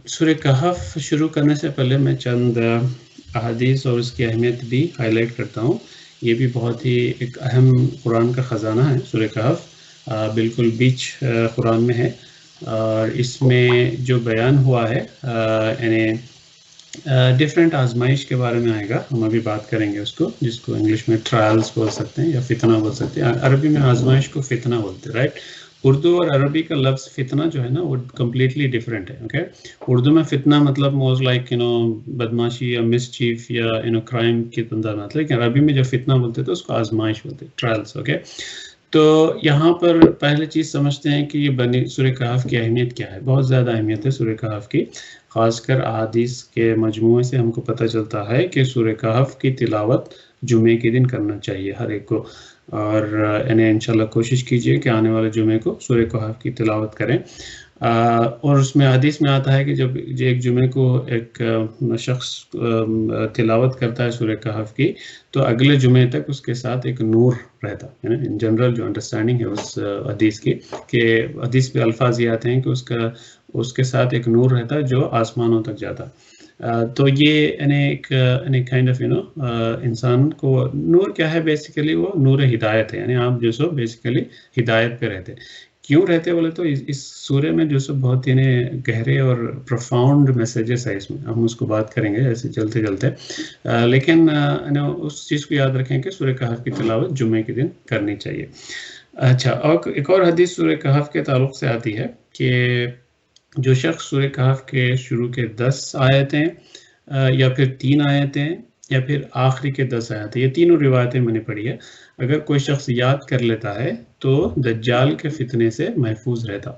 سورہ کہف شروع کرنے سے پہلے میں چند احادیث اور اس کی اہمیت بھی ہائی لائٹ کرتا ہوں. یہ بھی بہت ہی ایک اہم قرآن کا خزانہ ہے. سورہ کہف بالکل بیچ قرآن میں ہے، اور اس میں جو بیان ہوا ہے یعنی ڈفرینٹ آزمائش کے بارے میں آئے گا. ہم ابھی بات کریں گے اس کو، جس کو انگلش میں ٹرائلز بول سکتے ہیں یا فتنہ بول سکتے ہیں. عربی میں آزمائش کو فتنہ بولتے ہیں، رائٹ. اردو اور عربی کا لفظ فتنہ جو ہے نا وہ کمپلیٹلی ڈفرینٹ ہے. اوکے، اردو میں فتنہ مطلب موز لائک بدماشی یا مس چیف یا کرائم کی تندہ مطلب، لیکن عربی میں جو فتنہ بولتے تو اس کو آزمائش بولتے ہیں، ٹرائلز. اوکے، تو یہاں پر پہلے چیز سمجھتے ہیں کہ یہ سورہ کہف کی اہمیت کیا ہے. بہت زیادہ اہمیت ہے سورہ کہف کی، خاص کر احادیث کے مجموعے سے ہم کو پتہ چلتا ہے کہ سورہ کہف کی تلاوت جمعے کے دن کرنا چاہیے ہر ایک کو. اور یعنی انشاءاللہ کوشش کیجئے کہ آنے والے جمعے کو سورہ کہف کی تلاوت کریں. اور اس میں حدیث میں آتا ہے کہ جب ایک جمعے کو ایک شخص تلاوت کرتا ہے سورہ کہف کی، تو اگلے جمعے تک اس کے ساتھ ایک نور رہتا ہے. ان جنرل جو انڈرسٹینڈنگ ہے اس حدیث کی، کہ حدیث پہ الفاظ یہ آتے ہیں کہ اس کے ساتھ ایک نور رہتا ہے جو آسمانوں تک جاتا. تو یہ ایک کائنڈ آف انسان کو نور کیا ہے، بیسیکلی وہ نور ہدایت ہے. یعنی آپ جو سو بیسیکلی ہدایت پہ رہتے. کیوں رہتے بولے تو اس سورے میں جو سو بہت گہرے اور پروفاؤنڈ میسیجز ہے اس میں. ہم اس کو بات کریں گے ایسے چلتے چلتے، لیکن اس چیز کو یاد رکھیں کہ سورہ کہف کی تلاوت جمعے کے دن کرنی چاہیے. اچھا، اور ایک اور حدیث سورہ کہف کے تعلق سے آتی ہے کہ جو شخص سورہ کہف کے شروع کے 10 آیتیں یا پھر 3 آیتیں یا پھر آخری کے 10 آیتیں، یہ تینوں روایتیں میں نے پڑھی ہے، اگر کوئی شخص یاد کر لیتا ہے تو دجال کے فتنے سے محفوظ رہتا.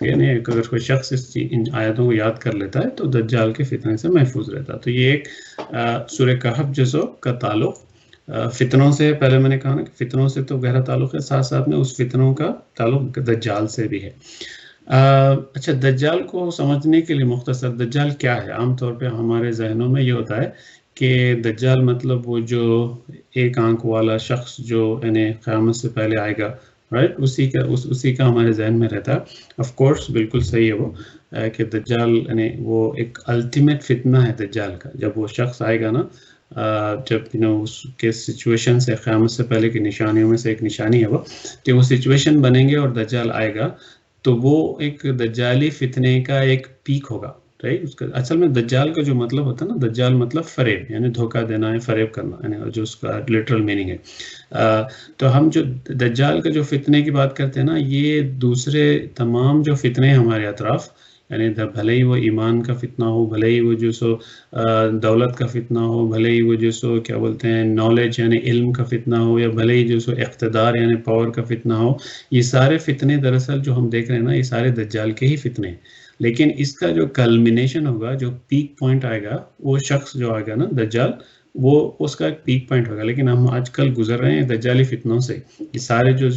یعنی اگر کوئی شخص ان آیتوں کو یاد کر لیتا ہے تو دجال کے فتنے سے محفوظ رہتا. تو یہ ایک سورہ کہف جزو کا تعلق فتنوں سے، پہلے میں نے کہا نا کہ فتنوں سے تو گہرا تعلق ہے، ساتھ ساتھ میں اس فتنوں کا تعلق دجال سے بھی ہے. اچھا، دجال کو سمجھنے کے لیے مختصر دجال کیا ہے. عام طور پہ ہمارے ذہنوں میں یہ ہوتا ہے کہ دجال مطلب وہ جو ایک آنکھ والا شخص جو یعنی قیامت سے پہلے آئے گا، رائٹ، اسی کا ہمارے ذہن میں رہتا ہے. آف کورس بالکل صحیح ہے وہ کہ دجال یعنی وہ ایک الٹیمیٹ فتنہ ہے دجال کا. جب وہ شخص آئے گا نا، جب اس کے سچویشن سے قیامت سے پہلے کی نشانیوں میں سے ایک نشانی ہے وہ، کہ وہ سچویشن بنیں گے اور دجال آئے گا، تو وہ ایک دجالی فتنے کا ایک پیک ہوگا. رائٹ، اس کا اصل میں دجال کا جو مطلب ہوتا ہے نا، دجال مطلب فریب، یعنی دھوکہ دینا ہے، فریب کرنا، یعنی جو اس کا لٹرل میننگ ہے. تو ہم جو دجال کا جو فتنے کی بات کرتے ہیں نا، یہ دوسرے تمام جو فتنے ہیں ہمارے اطراف، یعنی بھلے ہی وہ ایمان کا فتنہ ہو، بھلے ہی وہ جو سو دولت کا فتنہ ہو، بھلے ہی وہ جو سو کیا بولتے ہیں نالج یعنی علم کا فتنہ ہو، یا بھلے ہی جو سو اقتدار یعنی پاور کا فتنہ ہو، یہ سارے فتنے دراصل جو ہم دیکھ رہے ہیں نا، یہ سارے دجال کے ہی فتنے ہیں. لیکن اس کا جو کلمینیشن ہوگا، جو پیک پوائنٹ آئے گا، وہ شخص جو آئے گا نا دجال، وہ اس کا ایک پیک پوائنٹ ہوگا. لیکن ہم آج کل گزر رہے ہیں دجالی فتنوں سے. یہ سارے جو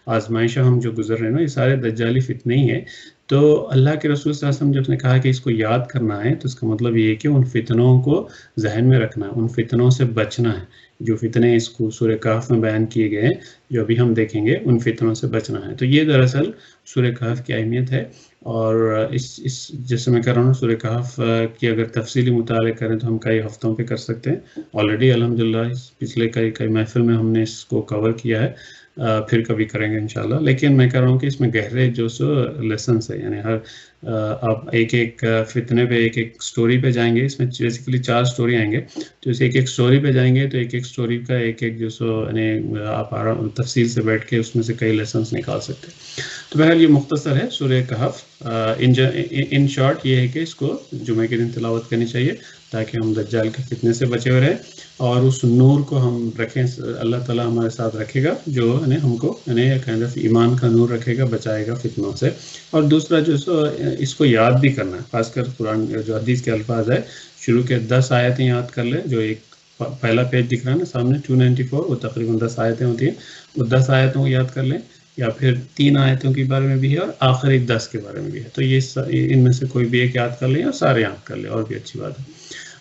آزمائشیں ہم جو گزر رہے ہیں نا، یہ سارے دجالی فتنے ہی ہیں. تو اللہ کے رسول صلی اللہ علیہ وسلم جب نے کہا کہ اس کو یاد کرنا ہے، تو اس کا مطلب یہ ہے کہ ان فتنوں کو ذہن میں رکھنا ہے، ان فتنوں سے بچنا ہے. جو فتنے اس کو سورہ کہف میں بیان کیے گئے ہیں، جو ابھی ہم دیکھیں گے، ان فتنوں سے بچنا ہے. تو یہ دراصل سورہ کہف کی اہمیت ہے. اور اس جیسے میں کہہ رہا ہوں، سورہ کہف کی اگر تفصیلی مطالعہ کریں تو ہم کئی ہفتوں پہ کر سکتے ہیں. آلریڈی الحمدللہ پچھلے کئی محفل میں ہم نے اس کو کور کیا ہے، پھر کبھی کریں گے انشاءاللہ. لیکن میں کہہ رہا ہوں کہ اس میں گہرے جو سو لیسنس ہے، یعنی ہر آپ ایک فتنے پہ ایک سٹوری پہ جائیں گے. اس میں بیسیکلی 4 سٹوری آئیں گے، تو اس ایک سٹوری پہ جائیں گے تو ایک سٹوری کا ایک جو سو یعنی آپ تفصیل سے بیٹھ کے اس میں سے کئی لیسنس نکال سکتے ہیں. تو بہرحال یہ مختصر ہے سورہ کہف. ان شارٹ یہ ہے کہ اس کو جمعے کے دن تلاوت کرنی چاہیے تاکہ ہم دجال کے فتنے سے بچے ہوئے رہیں، اور اس نور کو ہم رکھیں. اللہ تعالیٰ ہمارے ساتھ رکھے گا، جو ہم کو کائنڈ آف ایمان کا نور رکھے گا، بچائے گا فتنوں سے. اور دوسرا جو اس کو یاد بھی کرنا ہے، خاص کر قرآن جو حدیث کے الفاظ ہے، شروع کے 10 آیتیں یاد کر لیں. جو ایک پہلا پیج دکھ رہا ہے نا سامنے 294، وہ تقریباً 10 آیتیں ہوتی ہیں. وہ 10 آیتوں کو یاد کر لیں، یا پھر 3 آیتوں کے بارے میں بھی ہے اور آخری 10 کے بارے میں بھی ہے. تو یہ ان میں سے کوئی بھی ایک یاد کر لیں اور سارے یاد کر لیں، اور بھی اچھی بات ہے.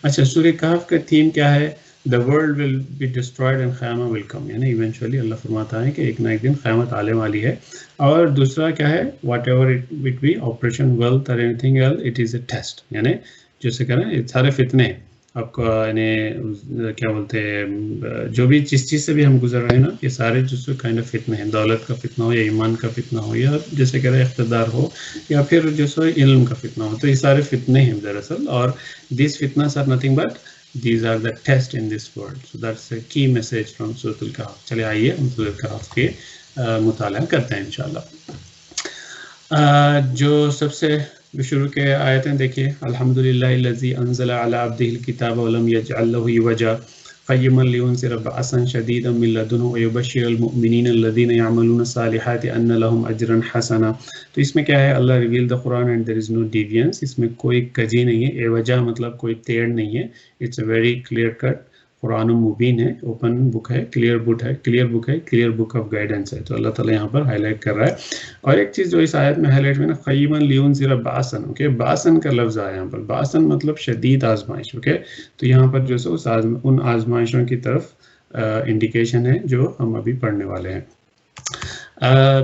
اچھا، سورہ کہف کا تھیم کیا ہے؟ the world will be destroyed and قیامت will come. یعنی ایونچولی اللہ فرماتا ہے کہ ایک نہ ایک دن قیامت آنے والی ہے. اور دوسرا کیا ہے, whatever it be, operation wealth اور anything else, it is a test. یعنی جیسے کہنا یہ سارے فتنے ہیں آپ کو, یعنی کیا بولتے ہیں, جو بھی جس چیز سے بھی ہم گزر رہے ہیں نا, یہ سارے جو کائنڈ آف فتنے ہیں. دولت کا فتنہ ہو یا ایمان کا فتنہ ہو یا جیسے کہہ رہے اقتدار ہو یا پھر جو سو علم کا فتنہ ہو, تو یہ سارے فتنے ہیں دراصل. اور دیز فتنس are nothing but these are the test in this world. So that's a key message from سورۃ الکہف. چلے آئیے ہم سورۃ الکہف کے مطالعہ کرتے ہیں انشاءاللہ. جو سب سے شروع کے آیتیں دیکھیے, الحمدللہ الذی انزل علی عبدہ الکتاب ولم یجعل لہ عوجا قیما لینذر بأسا شدیدا من لدنہ ویبشر المؤمنین الذین یعملون الصالحات ان لہم اجرا حسنا. تو اس میں کیا ہے, Allah reveal the Quran and there is no deviance. اس میں کوئی کجی نہیں ہے, وجہ مطلب کوئی تیڑ نہیں ہے. It's a very clear cut Quran مبین ہے, اوپن بک ہے, کلیئر بک ہے, کلیئر بک آف گائیڈنس ہے. تو اللہ تعالیٰ یہاں پر ہائی لائٹ کر رہا ہے. اور ایک چیز جو اس آیت میں ہائی لائٹ میں نا, قیما لینذر بأسا, اوکے, بأسا کا لفظ آیا یہاں پر. بأسا مطلب شدید آزمائش, اوکے. تو یہاں پر جو سو ان آزمائشوں کی طرف انڈیکیشن ہے جو ہم ابھی پڑھنے والے ہیں.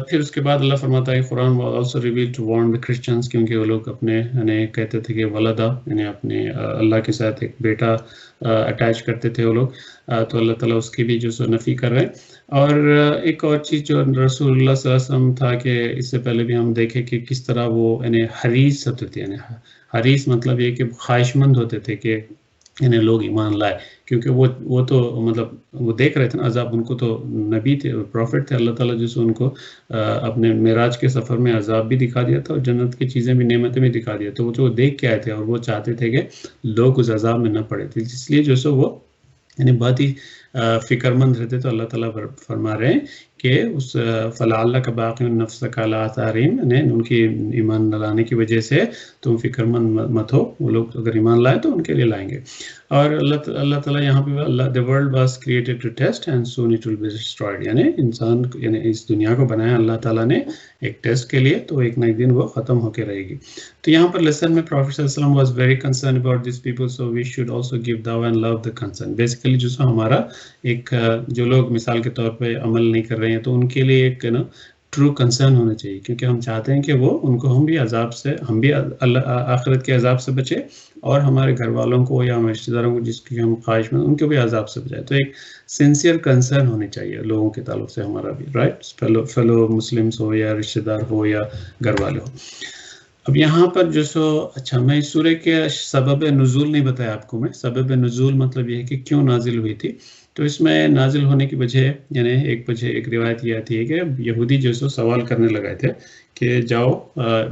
پھر اس کے بعد اللہ فرماتا ہے قرآن was also revealed to warn the Christians, کیونکہ وہ لوگ اپنے یعنی کہتے تھے کہ ولدہ یعنی اپنے اللہ کے ساتھ ایک بیٹا اٹیچ کرتے تھے وہ لوگ, تو اللہ تعالیٰ اس کی بھی جو سو نفی کر رہے ہیں. اور ایک اور چیز جو رسول اللہ صلی اللہ علیہ وسلم تھا کہ اس سے پہلے بھی ہم دیکھیں کہ کس طرح وہ یعنی حریص ہوتے تھے. یعنی حریص مطلب یہ کہ خواہش مند ہوتے تھے کہ یعنی لوگ ایمان لائے, کیونکہ وہ تو مطلب وہ دیکھ رہے تھے نا عذاب. ان کو تو نبی تھے, پروفٹ تھے, اللہ تعالیٰ جیسے ان کو اپنے معراج کے سفر میں عذاب بھی دکھا دیا تھا اور جنت کی چیزیں بھی, نعمتیں بھی دکھا دیا. تو وہ جو دیکھ کے آئے تھے اور وہ چاہتے تھے کہ لوگ اس عذاب میں نہ پڑے تھے, اس لیے جو سو وہ یعنی بہت ہی فکر مند رہتے. تو اللہ تعالیٰ فرما رہے ہیں کہ اس فلعلک باقی نفسک علی آثارہم, یعنی ان کی ایمان نہ لانے کی وجہ سے تم فکر مند مت ہو, وہ لوگ اگر ایمان لائے تو ان کے لیے لائیں گے. اور اللہ تعالیٰ یہاں پہ the world was created to test and soon it will be destroyed, یعنی انسان یعنی اس دنیا کو بنایا اللہ تعالیٰ نے ایک ٹیسٹ کے لیے, تو ایک نہ ایک دن وہ ختم ہو کے رہے گی. تو یہاں پر لیسن میں پروفیٹ صلی اللہ علیہ وسلم was very concerned about these people, so we should also give dawah and love the concern. Basically جو سو ہمارا ایک جو لوگ مثال کے طور پہ عمل نہیں کر رہے ہیں تو ان کے لیے ایک نا ٹرو کنسرن ہونا چاہیے, کیونکہ ہم چاہتے ہیں کہ وہ ان کو ہم بھی عذاب سے, ہم بھی آخرت کے عذاب سے بچے, اور ہمارے گھر والوں کو یا ہمارے رشتہ داروں کو جس کی ہم خواہش میں ان کو بھی عذاب سے بچائے. تو ایک سنسیئر کنسرن ہونی چاہیے لوگوں کے تعلق سے ہمارا بھی, رائٹ, فیلو مسلمس ہو یا رشتہ دار ہو یا گھر والے ہو. اب یہاں پر جو سو اچھا, میں اس سورہ کے سبب نزول نہیں بتایا آپ کو. میں سبب نزول مطلب یہ ہے کہ کیوں نازل ہوئی تھی. تو اس میں نازل ہونے کی وجہ یعنی ایک روایت یہ آتی ہے کہ یہودی جو سو سوال کرنے لگائے تھے کہ جاؤ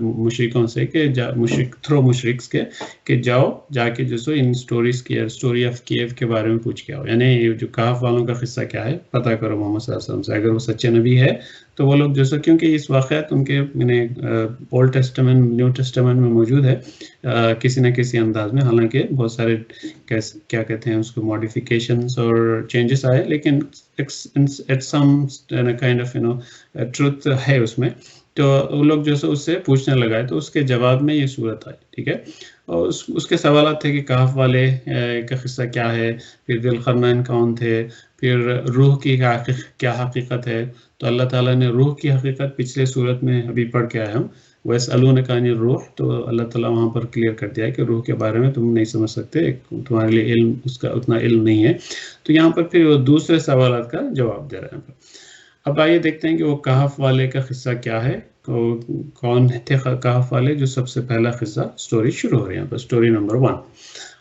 مشرکوں سے, کہ مشرکس کے کہ جاؤ جا کے جو سو ان سٹوریز کی, سٹوری آف کیف کے بارے میں پوچھ کے آؤ, یعنی جو کہف والوں کا قصہ کیا ہے پتہ کرو محمد صلی اللہ علیہ وسلم سے, اگر وہ سچے نبی ہے تو وہ لوگ جو سو, کیونکہ اس واقعات ان کے یعنی اولڈ ٹیسٹمنٹ نیو ٹیسٹمنٹ میں موجود ہے کسی نہ کسی انداز میں, حالانکہ بہت سارے کیا کہتے ہیں اس کو ماڈیفیکیشنس اور چینجز آئے, لیکن at some kind of truth ہے اس میں. تو وہ لوگ جو سو اس سے پوچھنے لگائے, تو اس کے جواب میں یہ صورت آئی, ٹھیک ہے. اور اس کے سوالات تھے کہ کہف والے کا قصہ کیا ہے, پھر ذی القرنین کون تھے, پھر روح کی کیا حقیقت ہے. تو اللہ تعالیٰ نے روح کی حقیقت پچھلے صورت میں ابھی پڑھ کے آئے ہم, وَيَسْأَلُونَكَ عَنِ الرُّوحِ, تو اللہ تعالیٰ وہاں پر کلیئر کر دیا ہے کہ روح کے بارے میں تم نہیں سمجھ سکتے, تمہارے لیے علم اس کا اتنا علم نہیں ہے. تو یہاں پر پھر وہ دوسرے سوالات کا جواب دے رہے ہیں. اب آئیے دیکھتے ہیں کہ وہ کہف والے کا قصہ کیا ہے, کون تھے کہف والے. جو سب سے پہلا قصہ سٹوری شروع ہو رہی ہے یہاں پر, سٹوری نمبر 1.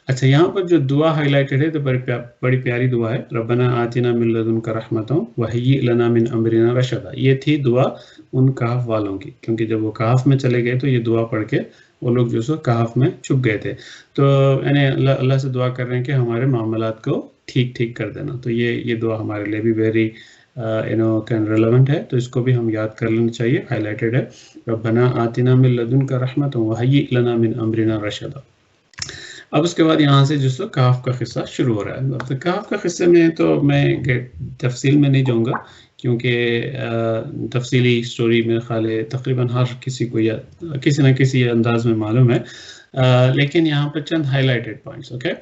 اچھا, یہاں پر جو دعا ہائی لائٹڈ ہے تو بڑی پیاری دعا ہے, ربنا آتنا من لدنک رحمۃ وہیئ لنا من امرنا رشدا. یہ تھی دعا ان کہف والوں کی, کیونکہ جب وہ کہف میں چلے گئے تو یہ دعا پڑھ کے وہ لوگ جو سو کہف میں چھپ گئے تھے. تو یعنی اللہ سے دعا کر رہے ہیں کہ ہمارے معاملات کو ٹھیک کر دینا. تو یہ دعا ہمارے لیے بھی ویری ریلیونٹ ہے, تو اس کو بھی ہم یاد کر لینا چاہیے, ہائی لائٹڈ ہے, ربنا آتنا من لدنک رحمۃ وہیئ لنا من امرنا رشدا. اب اس کے بعد یہاں سے جو سو کہف کا قصہ شروع ہو رہا ہے. اب کہف کا قصے میں تو میں تفصیل میں نہیں جاؤں گا, کیونکہ تفصیلی سٹوری میرے خیال ہے تقریباً ہر کسی کو یا کسی نہ کسی انداز میں معلوم ہے. لیکن یہاں پر چند high lighted points. Okay,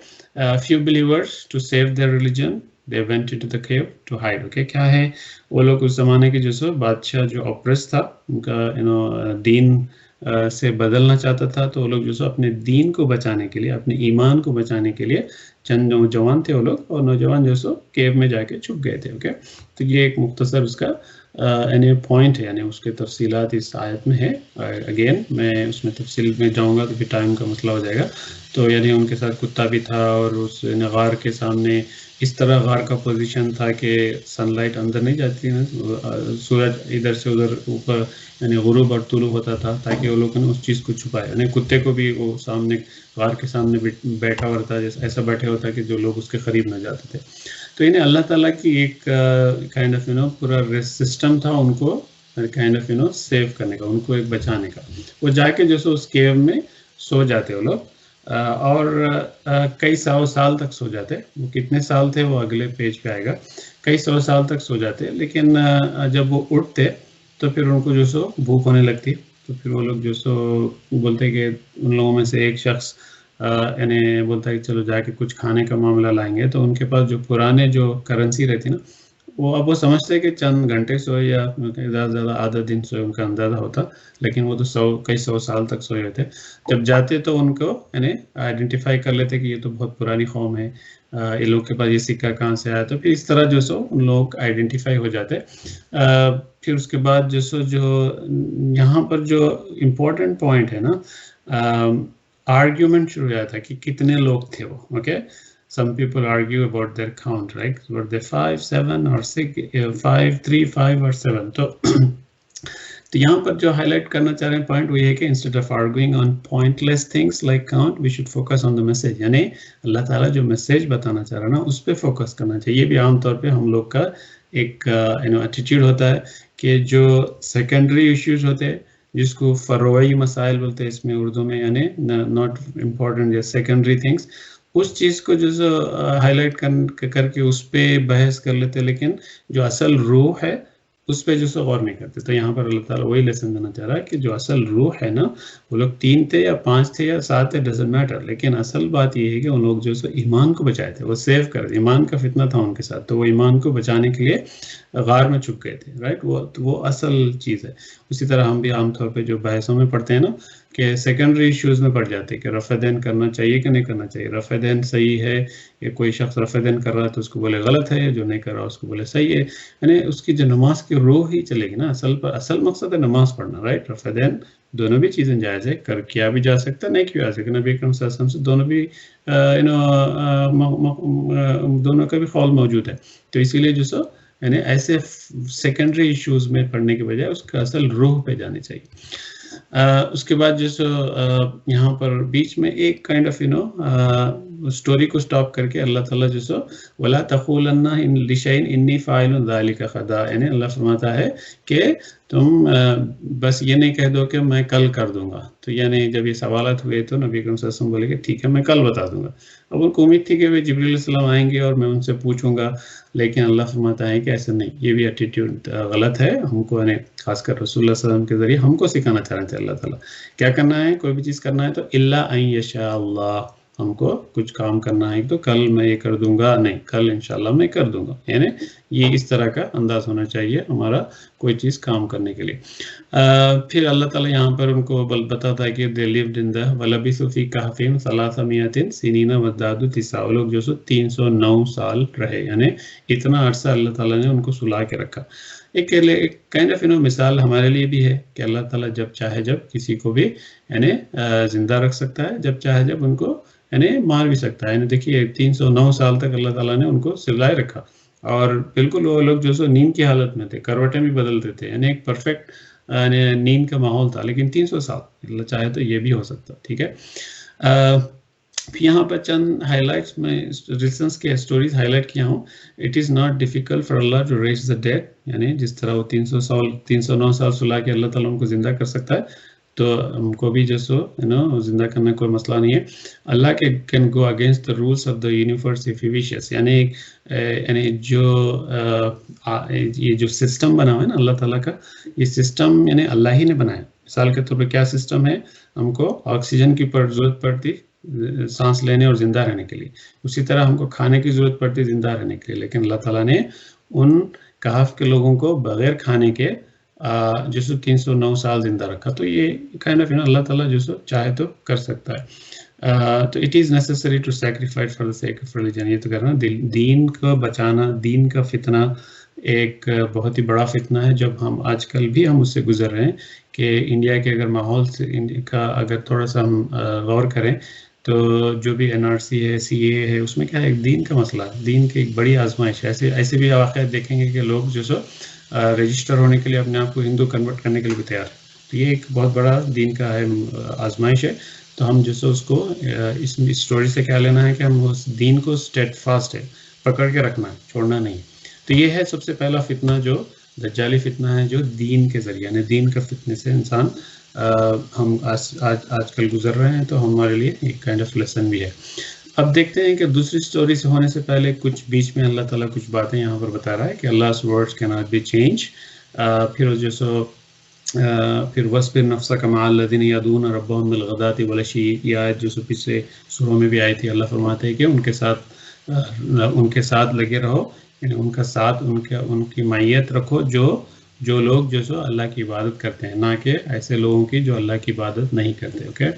few believers to save their religion they went into the cave to hide. Okay, کیا ہے وہ لوگ اس زمانے کے جو سو بادشاہ جو اپریس تھا ان کا دین سے بدلنا چاہتا تھا, تو وہ لوگ جو سو اپنے دین کو بچانے کے لیے, اپنے ایمان کو بچانے کے لیے چند نوجوان تھے وہ لوگ, اور نوجوان جو سو کیو میں جا کے چھپ گئے تھے. اوکے, تو یہ ایک مختصر اس کا یعنی پوائنٹ ہے, یعنی اس کے تفصیلات اس آیت میں ہے. اگین میں اس میں تفصیل میں جاؤں گا تو پھر ٹائم کا مسئلہ ہو جائے گا. تو یعنی ان کے ساتھ کتا بھی تھا, اور اس غار کے سامنے اس طرح غار کا پوزیشن تھا کہ سن لائٹ اندر نہیں جاتی نا, سورج ادھر سے ادھر اوپر یعنی غروب اور طلوع ہوتا تھا, تاکہ وہ لوگ اس چیز کو چھپائے. یعنی کتے کو بھی وہ سامنے غار کے سامنے بیٹھا ہوا تھا, جیسے ایسا بیٹھے ہوتا کہ جو لوگ اس کے قریب نہ جاتے تھے. تو یعنی اللہ تعالیٰ کی ایک کائنڈ آف پورا سسٹم تھا ان کو کائنڈ آف سیو کرنے کا, ان کو ایک بچانے کا. وہ جا کے جو سو اس کیو میں سو جاتے وہ لوگ, اور کئی سو سال تک سو جاتے. وہ کتنے سال تھے وہ اگلے پیج پہ آئے گا. کئی سو سال تک سو جاتے, لیکن جب وہ اٹھتے تو پھر ان کو جو سو بھوک ہونے لگتی. تو پھر وہ لوگ جو سو بولتے کہ ان لوگوں میں سے ایک شخص یعنی بولتا ہے کہ چلو جا کے کچھ کھانے کا معاملہ لائیں گے. تو ان کے پاس جو پرانے جو کرنسی رہتی نا, وہ اب وہ سمجھتے کہ چند گھنٹے سوئے یا زیادہ سے زیادہ آدھا دن سوئے, ان کا اندازہ ہوتا, لیکن وہ تو کئی سو سال تک سوئے ہوتے. جب جاتے تو ان کو یعنی آئیڈینٹیفائی کر لیتے کہ یہ تو بہت پرانی قوم ہے, یہ لوگ کے پاس یہ سکہ کہاں سے آیا. تو پھر اس طرح جو سو ان لوگ آئیڈینٹیفائی ہو جاتے. پھر اس کے بعد جو سو جو یہاں پر جو امپورٹنٹ پوائنٹ ہے نا, آرگیومنٹ شروع ہو جاتا کہ کتنے لوگ تھے وہ. Okay, some people argue about their count, right? Were they 5, 7 or 6, 5, 3, 5 or 7? تو یہاں پر جو ہائی لائٹ کرنا چاہ رہے ہیں پوائنٹ وہ یہ ہے کہ instead of arguing on pointless things like count we should focus on the message. یعنی اللہ تعالیٰ جو میسج بتانا چاہ رہا ہے نا اس پہ فوکس کرنا چاہیے. یہ بھی عام طور پہ ہم لوگ کا ایک ایٹیٹیوڈ ہوتا ہے کہ جو سیکنڈری ایشوز ہوتے ہیں, جس کو فروعی مسائل بولتے ہیں اس میں اردو میں, یعنی ناٹ امپورٹنٹ یا سیکنڈری تھنگس, اس چیز کو جو ہائی لائٹ کر کے اس پہ بحث کر لیتے, لیکن جو اصل روح ہے اس پہ جو سو غور نہیں کرتے. تو یہاں پر اللہ تعالیٰ وہی لیسن دینا چاہ رہا ہے کہ جو اصل روح ہے نا, وہ لوگ 3 تھے یا 5 تھے یا 7 تھے, ڈزنٹ میٹر, لیکن اصل بات یہ ہے کہ ان لوگ جو سو ایمان کو بچائے تھے, وہ سیو کر دے. ایمان کا فتنہ تھا ان کے ساتھ, تو وہ ایمان کو بچانے کے لیے غار میں چھپ گئے تھے, رائٹ. وہ اصل چیز ہے. اسی طرح ہم بھی عام طور پہ جو بحثوں میں پڑھتے ہیں نا کہ سیکنڈری ایشوز میں پڑ جاتے ہیں کہ رفع دین کرنا چاہیے کہ نہیں کرنا چاہیے. رفع دین صحیح ہے, یا کوئی شخص رفع دین کر رہا ہے تو اس کو بولے غلط ہے, جو نہیں کر رہا اس کو بولے صحیح ہے. یعنی اس کی جو نماز کی روح ہی چلے گی نا, اصل مقصد ہے نماز پڑھنا, رائٹ. رفع دین دونوں بھی چیزیں جائز ہے, کیا بھی جا سکتا ہے, نہیں کیا جا سکتا. نبی اکرم صلی اللہ علیہ وسلم سے دونوں بھی دونوں کا بھی قول موجود ہے. تو اسی لیے جو سو یعنی ایسے سیکنڈری ایشوز میں پڑھنے کے بجائے اس کا اصل روح پہ جانے چاہیے. اس کے بعد جو سو یہاں پر بیچ میں ایک کائنڈ آف اسٹوری کو سٹاپ کر کے اللہ تعالیٰ جو سو وَلَا تَقُولَنَّ لِشَيْءٍ إِنِّي فَاعِلٌ ذَلِكَ غَدًا, یعنی اللہ فرماتا ہے کہ تم بس یہ نہیں کہہ دو کہ میں کل کر دوں گا. تو یعنی جب یہ سوالات ہوئے تو نبی اکرم صلی اللہ علیہ وسلم بولے کہ ٹھیک ہے میں کل بتا دوں گا. اب ان کو امید تھی کہ وہ جبریل علیہ السلام آئیں گے اور میں ان سے پوچھوں گا, لیکن اللہ فرماتا ہے کہ ایسا نہیں. یہ بھی ایٹیٹیوڈ غلط ہے. ہم کو یعنی خاص کر رسول اللہ صلی اللہ علیہ وسلم کے ذریعے ہم کو سکھانا چاہ رہے تھے اللہ تعالیٰ کیا کرنا ہے. کوئی بھی چیز کرنا ہے تو الا ان یشاء اللہ, ہم کو کچھ کام کرنا ہے تو کل میں یہ کر دوں گا, نہیں کل انشاءاللہ میں کر دوں گا. یعنی یہ اس طرح کا انداز ہونا چاہیے ہمارا کوئی چیز کام کرنے کے لیے. پھر اللہ تعالیٰ یہاں پر ان کو بتاتا ہے کہ they lived in the وَلَبِثُوا فِي كَهْفِهِمْ 300 سِنِينَ وَازْدَادُوا تِسْعًا, وہ لوگ جو سو 309 سال رہے. یعنی اتنا عرصہ اللہ تعالیٰ نے ان کو سلا کے رکھا. ایک کائنڈ آف مثال ہمارے لیے بھی ہے کہ اللہ تعالیٰ جب چاہے جب کسی کو بھی یعنی زندہ رکھ سکتا ہے, جب چاہے جب ان کو یعنی مار بھی سکتا ہے. یعنی دیکھیے 309 سال تک اللہ تعالیٰ نے ان کو سلائے رکھا, اور بالکل وہ لوگ جو سو نیند کی حالت میں تھے, کروٹیں بھی بدلتے تھے, یعنی ایک پرفیکٹ نیند کا ماحول تھا. لیکن 300 سال اللہ چاہے تو یہ بھی ہو سکتا. ٹھیک ہے. یہاں پر چند ہائی لائٹس میں ریسنس کے اسٹوریز ہائی لائٹ کیا ہوں. It is not difficult for Allah to raise the dead, یعنی جس طرح وہ 309 سال سلا کے اللہ تعالیٰ ان کو زندہ کر سکتا ہے, تو ہم کو بھی جو سو زندہ کرنا کوئی مسئلہ نہیں ہے. اللہ کے can go against the rules of the universe if he wishes, یعنی جو یہ جو سسٹم بنا ہوا ہے نا اللہ تعالیٰ کا, یہ سسٹم یعنی اللہ ہی نے بنایا. مثال کے طور پہ کیا سسٹم ہے، ہم کو آکسیجن کی ضرورت پڑتی سانس لینے اور زندہ رہنے کے لیے، اسی طرح ہم کو کھانے کی ضرورت پڑتی زندہ رہنے کے لیے، لیکن اللہ تعالیٰ نے ان کہف کے لوگوں کو بغیر کھانے کے جو سو 309 سال زندہ رکھا. تو یہ کائنڈ آف اللہ تعالیٰ جو سو چاہے تو کر سکتا ہے. تو it is necessary to sacrifice for the sake of religion. یہ تو کرنا دین کو بچانا، دین کا فتنہ ایک بہت ہی بڑا فتنہ ہے. جب ہم آج کل بھی ہم اس سے گزر رہے ہیں کہ انڈیا کے اگر ماحول سے کا اگر تھوڑا سا ہم غور کریں تو جو بھی NRC ہے، CAA ہے، اس میں کیا ہے، ایک دین کا مسئلہ ہے، دین کی ایک بڑی آزمائش ہے. ایسے بھی واقعات دیکھیں گے کہ لوگ جو سو رجسٹر ہونے کے لیے اپنے آپ کو ہندو کنورٹ کرنے کے لیے بھی تیار ہے. تو یہ ایک بہت بڑا دین کا ہے آزمائش ہے. تو ہم جو سو اس کو اس اسٹوری سے کیا لینا ہے کہ ہم اس دین کو اسٹیٹ فاسٹ ہے پکڑ کے رکھنا ہے، چھوڑنا نہیں. تو یہ ہے سب سے پہلا فتنہ جو دجالی فتنہ ہے، جو دین کے ذریعے، یعنی دین کا فتنے سے انسان ہم آج کل گزر رہے ہیں. تو ہمارے لیے ایک کائنڈ آف لیسن بھی ہے. اب دیکھتے ہیں کہ دوسری سٹوری سے ہونے سے پہلے کچھ بیچ میں اللہ تعالیٰ کچھ باتیں یہاں پر بتا رہا ہے کہ Allah's words cannot be changed. پھر جو سو پھر وَاصْبِرْ نَفْسَكَ مَعَ الَّذِينَ يَدْعُونَ رَبَّهُم بِالْغَدَاةِ وَالْعَشِيِّ. یہ آیت جو سو پچھلے سوروں میں بھی آئی تھی. اللہ فرماتے ہیں کہ ان کے ساتھ لگے رہو، یعنی ان کا ساتھ، ان کی معیت رکھو جو لوگ جو سو اللہ کی عبادت کرتے ہیں، نہ کہ ایسے لوگوں کی جو اللہ کی عبادت نہیں کرتے. اوکے.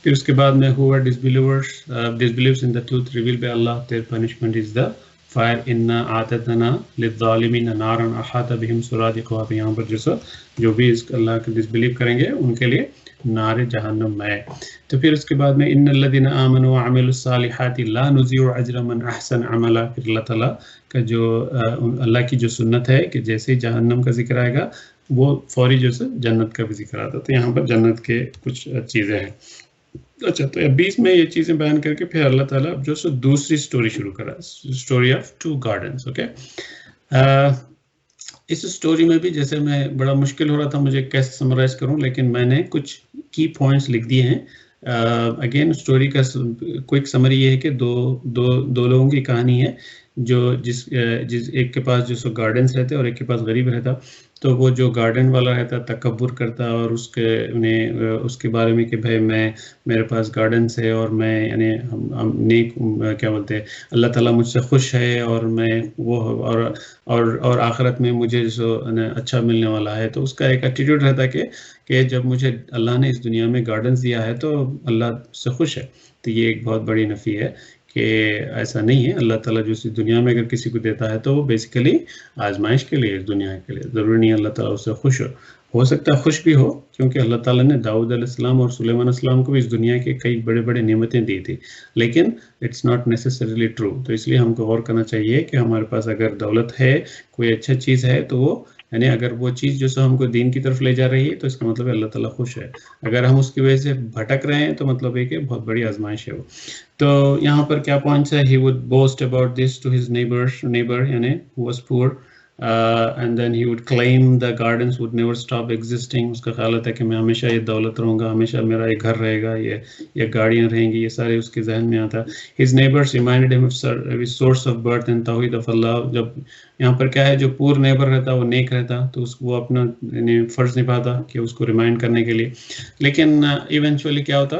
پھر اس کے بعد میں whoever disbelieves in the truth revealed by Allah, their punishment is the fire. inna a'tadna lidh-dhalimina naran ahata bihim suradiquha. یہاں پر جو بھی اس اللہ کے ڈسبلیو کریں گے ان کے لیے نار جہنم ہے. تو پھر اس کے بعد میں ان الذين آمنوا وعملوا الصالحات لا نضيع اجر من احسن عملا. پھر اللہ تعالیٰ کا جو اللہ کی جو سنت ہے کہ جیسے جہنم کا ذکر آئے گا وہ فوری جو سے جنت کا بھی ذکر آتا. تو یہاں پر جنت کے کچھ چیزیں ہیں. اچھا، تو بیچ میں یہ چیزیں بیان کر کے پھر اللہ تعالیٰ جو سو دوسری سٹوری شروع کرا، سٹوری آف 2 گارڈنز. اوکے. اس سٹوری میں بھی جیسے میں بڑا مشکل ہو رہا تھا مجھے کیسے سمرائز کروں، لیکن میں نے کچھ کی پوائنٹس لکھ دیے ہیں. اگین سٹوری کا کوئک سمری یہ ہے کہ دو لوگوں کی کہانی ہے، جس ایک کے پاس جو سو گارڈنز رہتے اور ایک کے پاس غریب رہتا. تو وہ جو گارڈن والا رہتا تکبر کرتا اور اس کے بارے میں کہ بھائی میرے پاس گارڈنس ہے اور میں یعنی ہم نیک کیا بولتے ہیں اللہ تعالیٰ مجھ سے خوش ہے اور میں وہ اور آخرت میں مجھے جو اچھا ملنے والا ہے. تو اس کا ایک ایٹیٹیوڈ رہتا ہے کہ جب مجھے اللہ نے اس دنیا میں گارڈنس دیا ہے تو اللہ سے خوش ہے. تو یہ ایک بہت بڑی نفی ہے کہ ایسا نہیں ہے. اللہ تعالیٰ جو اس دنیا میں اگر کسی کو دیتا ہے تو وہ بیسیکلی آزمائش کے لیے، اس دنیا کے لیے. ضروری نہیں اللہ تعالیٰ اس سے خوش ہو سکتا ہے خوش بھی ہو، کیونکہ اللہ تعالیٰ نے داؤد علیہ السلام اور سلیمان علیہ السلام کو بھی اس دنیا کے کئی بڑے بڑے نعمتیں دی تھی، لیکن اٹس ناٹ نیسسریلی ٹرو. تو اس لیے ہم کو غور کرنا چاہیے کہ ہمارے پاس اگر دولت ہے، کوئی اچھا چیز ہے، تو وہ یعنی اگر وہ چیز جو سو ہم کو دین کی طرف لے جا رہی ہے تو اس کا مطلب ہے اللہ تعالیٰ خوش ہے. اگر ہم اس کی وجہ سے بھٹک رہے ہیں تو مطلب ہے کہ بہت بڑی آزمائش ہے وہ. تو یہاں پر کیا پوائنٹس ہے؟ he would boast about this to his neighbor یعنی who was poor, and then he would claim the gardens would never stop existing. اس کا خیال تھا کہ میں ہمیشہ یہ دولت رہوں گا، ہمیشہ میرا یہ گھر رہے گا، یہ گاڑیاں رہیں گی، یہ سارے اس کے ذہن میں آتا. his neighbors reminded him of his source of birth and tawhid of Allah. جب یہاں پر کیا ہے، جو پور نیبر رہتا وہ نیک رہتا تو وہ اپنا فرض نبھاتا کہ اس کو ریمائنڈ کرنے کے لیے. لیکن ایونچولی کیا ہوتا،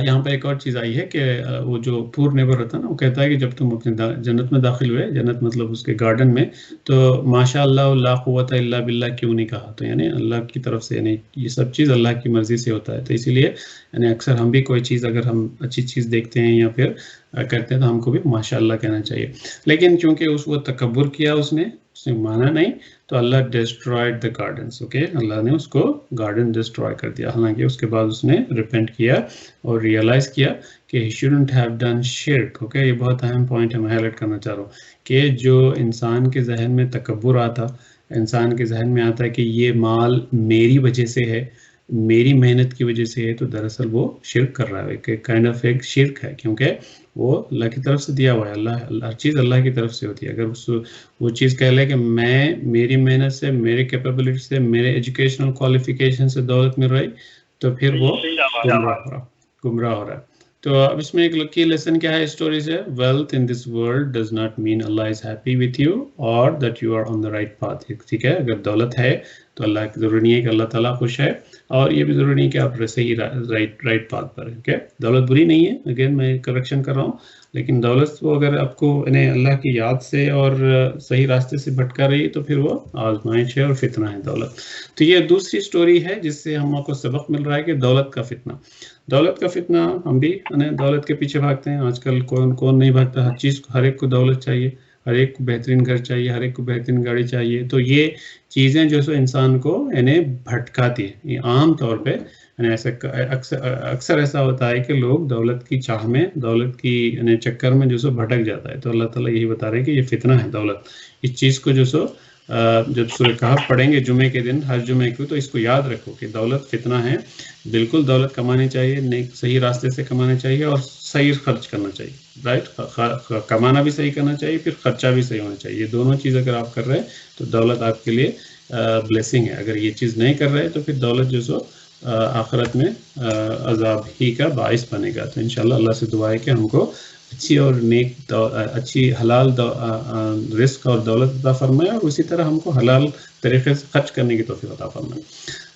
یہاں پہ ایک اور چیز آئی ہے کہ وہ جو پور نیبر رہتا نا، وہ کہتا ہے کہ جب تم اپنے جنت میں داخل ہوئے، جنت مطلب اس کے گارڈن میں، تو ماشاء اللہ لا قوت الا باللہ کیوں نہیں کہا؟ تو یعنی اللہ کی طرف سے، یعنی یہ سب چیز اللہ کی مرضی سے ہوتا ہے. تو اسی لیے یعنی اکثر ہم بھی کوئی چیز اگر ہم اچھی چیز دیکھتے ہیں یا پھر کرتے ہیں تو ہم کو بھی ماشاء اللہ کہنا چاہیے. لیکن چونکہ وہ تکبر کیا، اس نے مانا نہیں، تو اللہ ڈسٹرائڈ دا گارڈنس. اوکے، اللہ نے اس کو گارڈن ڈسٹرائے کر دیا. حالانکہ اس کے بعد اس نے ریپینٹ کیا اور ریئلائز کیا کہ he shouldn't have done shirk. Okay, یہ بہت اہم پوائنٹ ہے، میں ہائی لائٹ کرنا چاہ رہا ہوں کہ جو انسان کے ذہن میں تکبر آتا، انسان کے ذہن میں آتا ہے کہ یہ مال میری وجہ سے ہے، میری محنت کی وجہ سے ہے، تو دراصل وہ شرک کر رہا ہے، کہ کائنڈ آف ایک شرک ہے، کیونکہ وہ اللہ کی طرف سے دیا ہوا ہے. اللہ ہر چیز اللہ کی طرف سے ہوتی ہے. اگر وہ چیز کہہ لے کہ میں میری محنت سے، میرے کیپیبلٹی سے، میرے ایجوکیشنل کوالیفیکیشن سے دولت مل رہی، تو پھر وہ گمراہ ہو رہا ہے. تو اب اس میں ایک کی لیسن کیا ہے اسٹوری سے؟ Wealth in this world does not mean Allah is happy with you اور that you are on the right path. ٹھیک ہے، اگر دولت ہے، تو اللہ ضروری نہیں ہے کہ اللہ تعالیٰ خوش ہے، اور یہ بھی ضروری نہیں کہ آپ صحیح رائٹ پاتھ پر ہیں. دولت بری نہیں ہے، اگین میں کریکشن کر رہا ہوں، لیکن دولت کو اگر آپ کو اللہ کی یاد سے اور صحیح راستے سے بھٹکا رہی ہے تو پھر وہ آزمائش ہے اور فتنہ ہے دولت. تو یہ دوسری سٹوری ہے جس سے ہم کو سبق مل رہا ہے کہ دولت کا فتنہ. دولت کا فتنہ، ہم بھی دولت کے پیچھے بھاگتے ہیں. آج کل کون نہیں بھاگتا، ہر چیز ہر ایک کو دولت چاہیے، ہر ایک کو بہترین گھر چاہیے، ہر ایک کو بہترین گاڑی چاہیے. تو یہ چیزیں جو سو انسان کو بھٹکاتی ہیں. یہ عام طور پہ ایسا اکثر ایسا ہوتا ہے کہ لوگ دولت کی چاہ میں، دولت کی چکر میں جو سو بھٹک جاتا ہے. تو اللہ تعالیٰ یہی بتا رہے ہیں کہ یہ فتنہ ہے دولت. اس چیز کو جو سو جب سورہ کہف پڑھیں گے جمعے کے دن، ہر جمعے کو، تو اس کو یاد رکھو کہ دولت فتنہ ہے. بالکل دولت کمانی چاہیے، نیک صحیح راستے سے کمانا چاہیے اور صحیح خرچ کرنا چاہیے. رائٹ، کمانا بھی صحیح کرنا چاہیے، پھر خرچہ بھی صحیح ہونا چاہیے. یہ دونوں چیز اگر آپ کر رہے ہیں تو دولت آپ کے لیے بلیسنگ ہے. اگر یہ چیز نہیں کر رہے تو پھر دولت جو سو آخرت میں عذاب ہی کا باعث بنے گا. تو انشاءاللہ اللہ سے دعا ہے کہ ہم کو اچھی اور نیک اچھی حلال رزق اور دولت عطا فرمائے، اور اسی طرح ہم کو حلال طریقے سے خرچ کرنے کی توفیق عطا فرمائے.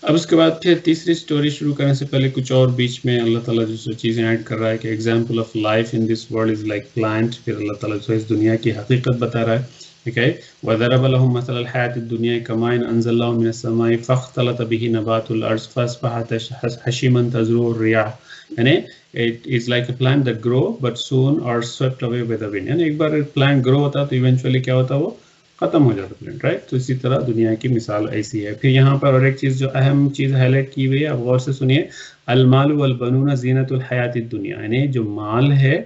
اب اس کے بعد پھر تیسری سٹوری شروع کرنے سے پہلے کچھ اور بیچ میں اللہ تعالیٰ جو چیزیں ایڈ کر رہا ہے کہ example of life in this world is like plant. پھر اللہ تعالیٰ جو اس دنیا کی حقیقت بتا رہا ہے. ٹھیک ہے، وَضَرَبَ لَهُم مَثَلَ الْحَيَاةِ الدُّنْيَا كَمَاءٍ أَنزَلْنَاهُ مِنَ السَّمَاءِ فَاخْتَلَطَ بِهِ نَبَاتُ الْأَرْضِ فَأَصْبَحَ هَشِيمًا تَذْرُوهُ الرِّيَاحُ. یعنی it is like a plant that grow but soon are swept away by the wind. یعنی ایک بار پلانٹ گرو ہوتا تو ایونچولی کیا ہوتا، وہ ختم ہو جاتا پلانٹ. رائٹ، تو اسی طرح دنیا کی مثال ایسی ہے. پھر یہاں پر اور ایک چیز جو اہم چیز ہائی لائٹ کی ہوئی ہے، آپ غور سے سنیے. المال والبنون زینت الحیات الدنیا، یعنی جو مال ہے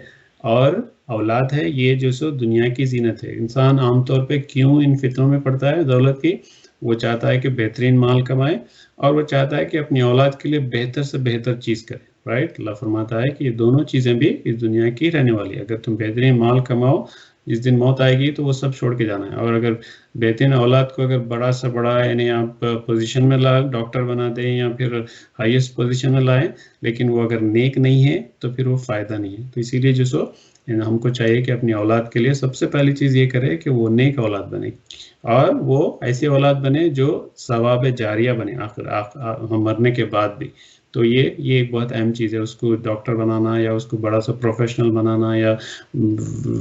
اور اولاد ہے، یہ جو سو دنیا کی زینت ہے. انسان عام طور پہ کیوں ان فتنوں میں پڑتا ہے دولت کی؟ وہ چاہتا ہے کہ بہترین مال کمائے، اور وہ چاہتا ہے کہ اپنی اولاد کے لیے بہتر سے بہتر چیز کرے. رائٹ، اللہ فرماتا ہے کہ یہ دونوں چیزیں بھی اس دنیا کی رہنے والی ہے. اگر تم بہترین مال کماؤ، جس دن موت آئے گی تو وہ سب چھوڑ کے جانا ہے. اور اگر بہترین اولاد کو اگر بڑا سے بڑا یعنی آپ پوزیشن میں لائیں، ڈاکٹر بنا دیں یا پھر ہائیسٹ پوزیشن میں لائیں، لیکن وہ اگر نیک نہیں ہے تو پھر وہ فائدہ نہیں ہے. تو اسی لیے جو سو ہم کو چاہیے کہ اپنی اولاد کے لیے سب سے پہلی چیز یہ کرے کہ وہ نیک اولاد بنے، اور وہ ایسی اولاد بنے جو ثواب جاریہ بنے آخر مرنے کے بعد بھی. تو یہ ایک بہت اہم چیز ہے. اس کو ڈاکٹر بنانا یا اس کو بڑا سا پروفیشنل بنانا یا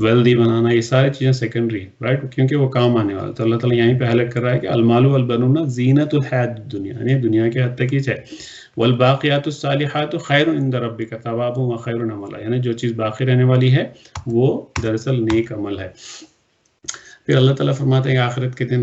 ویلدی بنانا، یہ ساری چیزیں سیکنڈری ہیں. رائٹ، کیونکہ وہ کام آنے والا. تو اللہ تعالیٰ یہیں پہ ہائلائٹ کر رہا ہے کہ المال والبنون زینت الحیات الدنیا، یعنی دنیا کے حد تک ہی ہے. والباقیات الصالحات خیر عند ربک ثوابا وخیر عملا، یعنی جو چیز باقی رہنے والی ہے وہ دراصل نیک عمل ہے. پھر اللہ تعالیٰ فرماتے ہیں کہ آخرت کے دن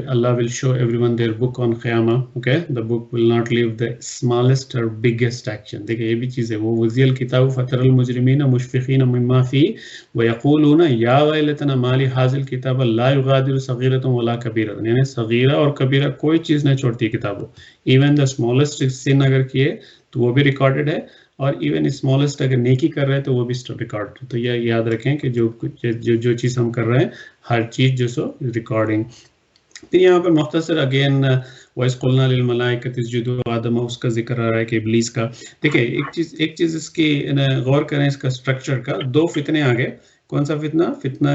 Allah will show everyone their book on قیامہ. Okay, the book will not leave the smallest or biggest action. دیکھیں یہ بھی چیز ہے. وہ وزی الکتاب فتر المجرمین مشفقین مما فیہ ویقولون یا ویلتنا ما لہذا الکتاب لا یغادر صغیرۃ ولا کبیرۃ، یعنی صغیرہ اور کبیرہ کوئی چیز نہیں چھوڑتی کتابوں. ایون دا اسمالسٹ سن اگر کیے تو وہ بھی ریکارڈڈ ہے، اور ایون اسمالسٹ اگر نیکی کر رہے ہیں تو وہ بھی ریکارڈ. تو یہ یاد رکھیں کہ جو چیز ہم کر رہے ہیں ہر چیز جو سو ریکارڈنگ. پھر یہاں پر مختصر اگین وَإِذْ قُلْنَا لِلْمَلَائِكَةِ اسْجُدُوا لِآدَمَ، اس کا ذکر آ رہا ہے کہ ابلیس کا. دیکھیں ایک چیز اس کی غور کریں، اس کا اسٹرکچر کا. دو فتنے آ گئے. کون سا فتنہ؟ فتنہ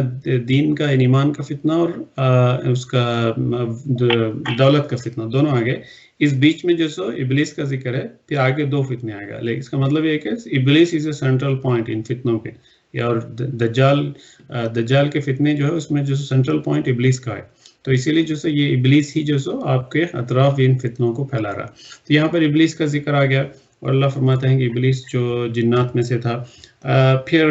دین کا، ایمان کا فتنہ، اور اس کا دولت کا فتنہ، دونوں آ گئے. اس بیچ میں جو سو ابلیس کا ذکر ہے، پھر آگے دو فتنے آئے گا. لیکن اس کا مطلب یہ ہے کہ ابلیس از اے سینٹرل پوائنٹ ان فتنوں کے، اور دجال کے فتنے جو ہے اس میں جو سینٹرل پوائنٹ ابلیس کا ہے. تو اسی لیے جو سو یہ ابلیس ہی جو سو آپ کے اطراف ان فتنوں کو پھیلا رہا. تو یہاں پر ابلیس کا ذکر آ گیا، اور اللہ فرماتے ہیں کہ ابلیس جو جنات میں سے تھا. پھر